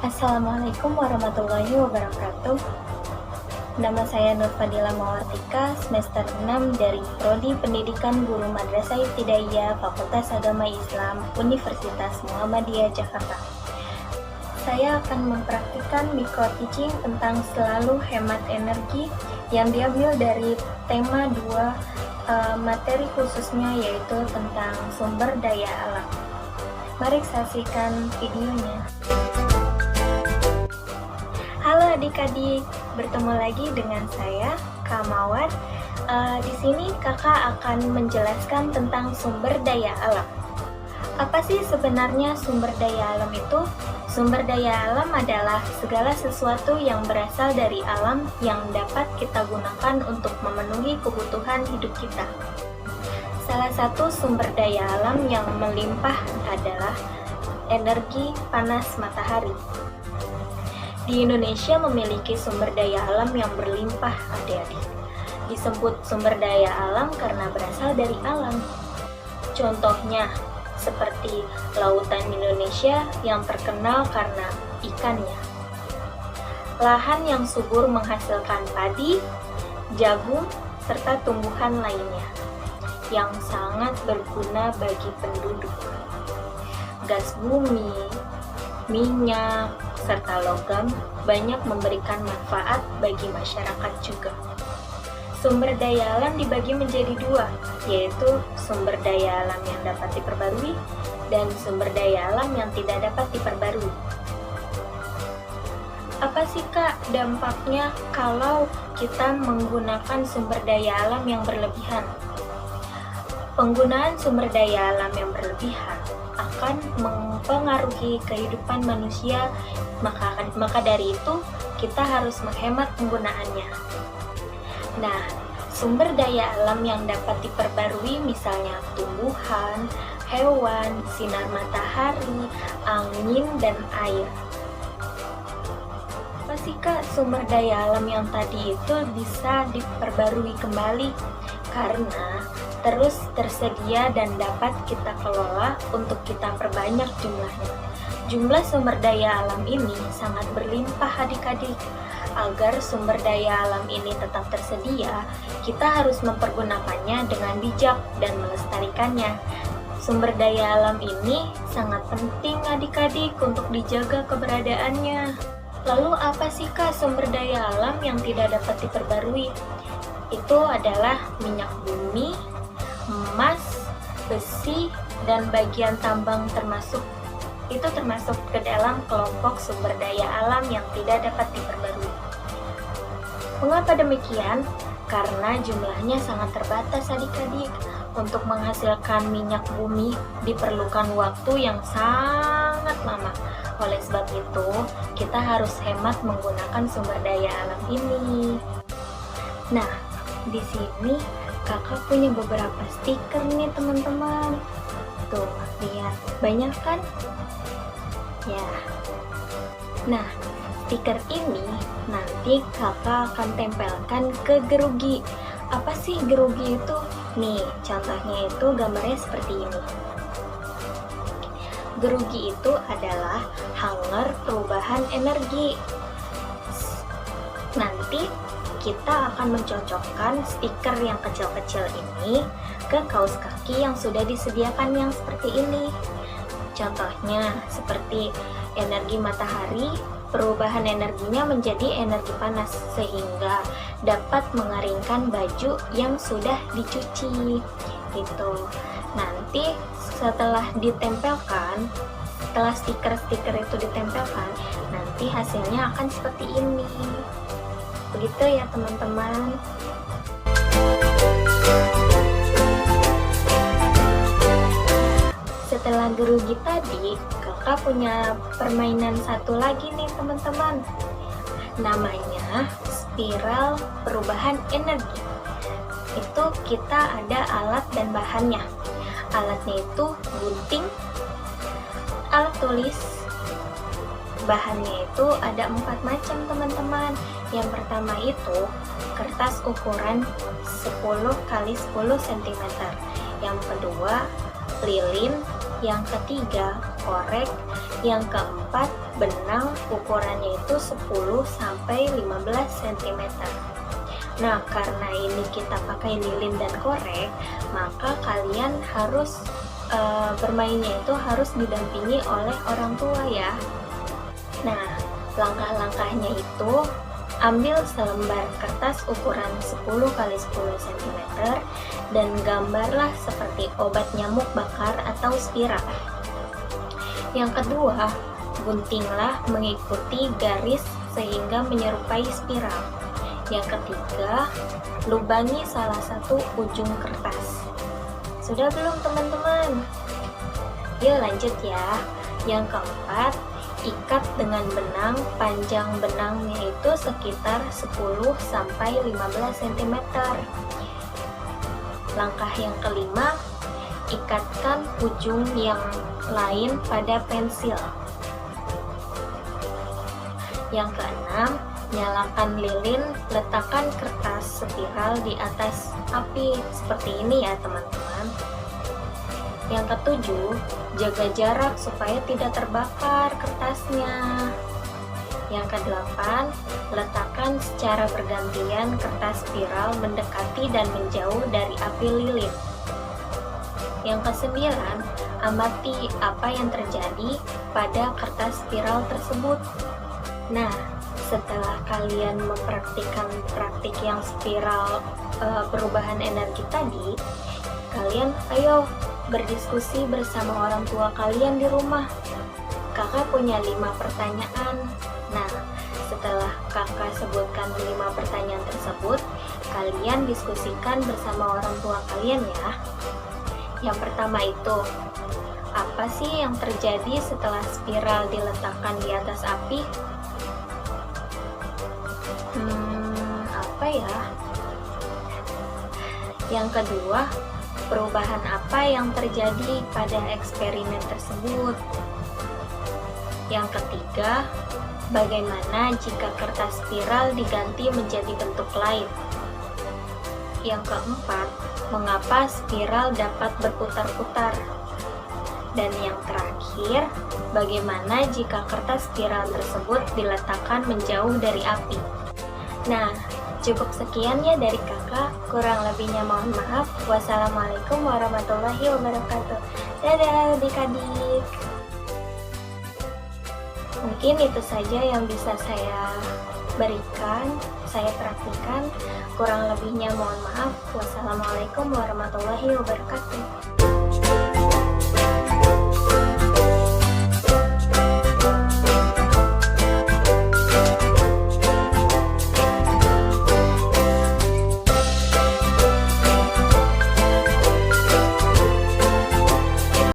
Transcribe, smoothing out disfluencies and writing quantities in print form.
Assalamualaikum warahmatullahi wabarakatuh. Nama saya Nur Fadila Mawartika, semester 6 dari Prodi Pendidikan Guru Madrasah Ibtidaiyah Fakultas Agama Islam Universitas Muhammadiyah Jakarta. Saya akan mempraktikkan micro teaching tentang selalu hemat energi yang diambil dari tema 2 materi khususnya, yaitu tentang sumber daya alam. Mari saksikan videonya. Halo adik-adik, bertemu lagi dengan saya, Kak Mawar. Di sini kakak akan menjelaskan tentang sumber daya alam. Apa sih sebenarnya sumber daya alam itu? Sumber daya alam adalah segala sesuatu yang berasal dari alam yang dapat kita gunakan untuk memenuhi kebutuhan hidup kita. Salah satu sumber daya alam yang melimpah adalah energi panas matahari. Di Indonesia memiliki sumber daya alam yang berlimpah, adik-adik. Disebut sumber daya alam karena berasal dari alam. Contohnya, seperti lautan Indonesia yang terkenal karena ikannya. Lahan yang subur menghasilkan padi, jagung, serta tumbuhan lainnya yang sangat berguna bagi penduduk. Gas bumi, minyak, serta logam banyak memberikan manfaat bagi masyarakat juga. Sumber daya alam dibagi menjadi dua, yaitu sumber daya alam yang dapat diperbarui dan sumber daya alam yang tidak dapat diperbarui. Apa sih Kak dampaknya kalau kita menggunakan sumber daya alam yang berlebihan? Penggunaan sumber daya alam yang berlebihan akan mempengaruhi kehidupan manusia, maka dari itu kita harus menghemat penggunaannya. Nah, sumber daya alam yang dapat diperbarui misalnya tumbuhan, hewan, sinar matahari, angin, dan air. Apa sih Kak sumber daya alam yang tadi itu bisa diperbarui kembali? Karena terus tersedia dan dapat kita kelola untuk kita perbanyak jumlahnya. Jumlah sumber daya alam ini sangat berlimpah adik-adik. Agar sumber daya alam ini tetap tersedia, kita harus mempergunakannya dengan bijak dan melestarikannya. Sumber daya alam ini sangat penting adik-adik untuk dijaga keberadaannya. Lalu apa sih Kak sumber daya alam yang tidak dapat diperbarui? Itu adalah minyak bumi, emas, besi, dan bagian tambang termasuk ke dalam kelompok sumber daya alam yang tidak dapat diperbarui. Mengapa demikian? Karena jumlahnya sangat terbatas adik-adik. Untuk menghasilkan minyak bumi diperlukan waktu yang sangat lama. Oleh sebab itu, kita harus hemat menggunakan sumber daya alam ini. Nah, di sini kakak punya beberapa stiker nih teman-teman. Tuh, lihat, banyak kan? Ya. Nah, stiker ini nanti kakak akan tempelkan ke gerugi. Apa sih gerugi itu? Nih, contohnya itu gambarnya seperti ini. Gerugi itu adalah hanger perubahan energi. Nanti kita akan mencocokkan stiker yang kecil-kecil ini ke kaos kaki yang sudah disediakan yang seperti ini. Contohnya seperti energi matahari, perubahan energinya menjadi energi panas sehingga dapat mengeringkan baju yang sudah dicuci. Gitu. Nanti setelah stiker-stiker itu ditempelkan, nanti hasilnya akan seperti ini. Begitu ya teman-teman. Setelah gerugi tadi, kakak punya permainan satu lagi nih teman-teman. Namanya spiral perubahan energi. Itu kita ada alat dan bahannya. Alatnya itu gunting, alat tulis. Bahannya itu ada 4 macam teman-teman. Yang pertama itu kertas ukuran 10 x 10 cm. Yang kedua lilin. Yang ketiga korek. Yang keempat, benang ukurannya itu 10 sampai 15 cm. Nah, karena ini kita pakai lilin dan korek, maka kalian harus bermainnya itu harus didampingi oleh orang tua ya. Nah, langkah-langkahnya itu ambil selembar kertas ukuran 10 kali 10 cm dan gambarlah seperti obat nyamuk bakar atau spiral. Yang kedua, guntinglah mengikuti garis sehingga menyerupai spiral. Yang ketiga, lubangi salah satu ujung kertas. Sudah belum teman-teman? Yuk lanjut ya. Yang keempat, ikat dengan benang. Panjang benangnya itu sekitar 10 sampai 15 cm. Langkah yang kelima, ikatkan ujung yang lain pada pensil. Yang keenam, nyalakan lilin, letakkan kertas spiral di atas api seperti ini ya teman-teman. Yang ketujuh, jaga jarak supaya tidak terbakar kertasnya. Yang kedelapan, letakkan secara bergantian kertas spiral mendekati dan menjauh dari api lilin. Yang kesembilan, amati apa yang terjadi pada kertas spiral tersebut. Nah, setelah kalian mempraktikkan praktik yang spiral perubahan energi tadi, kalian ayo berdiskusi bersama orang tua kalian di rumah. Kakak punya 5 pertanyaan. Nah, setelah kakak sebutkan 5 pertanyaan tersebut, kalian diskusikan bersama orang tua kalian ya. Yang pertama itu, apa sih yang terjadi setelah spiral diletakkan di atas api? Apa ya? Yang kedua, perubahan apa yang terjadi pada eksperimen tersebut? Yang ketiga, bagaimana jika kertas spiral diganti menjadi bentuk lain? Yang keempat, mengapa spiral dapat berputar-putar? Dan yang terakhir, bagaimana jika kertas spiral tersebut diletakkan menjauh dari api? Nah, cukup sekian ya dari kakak. Kurang lebihnya mohon maaf. Wassalamualaikum warahmatullahi wabarakatuh. Dadah adik-adik. Mungkin itu saja yang bisa saya berikan, saya praktikan. Kurang lebihnya mohon maaf. Wassalamualaikum warahmatullahi wabarakatuh.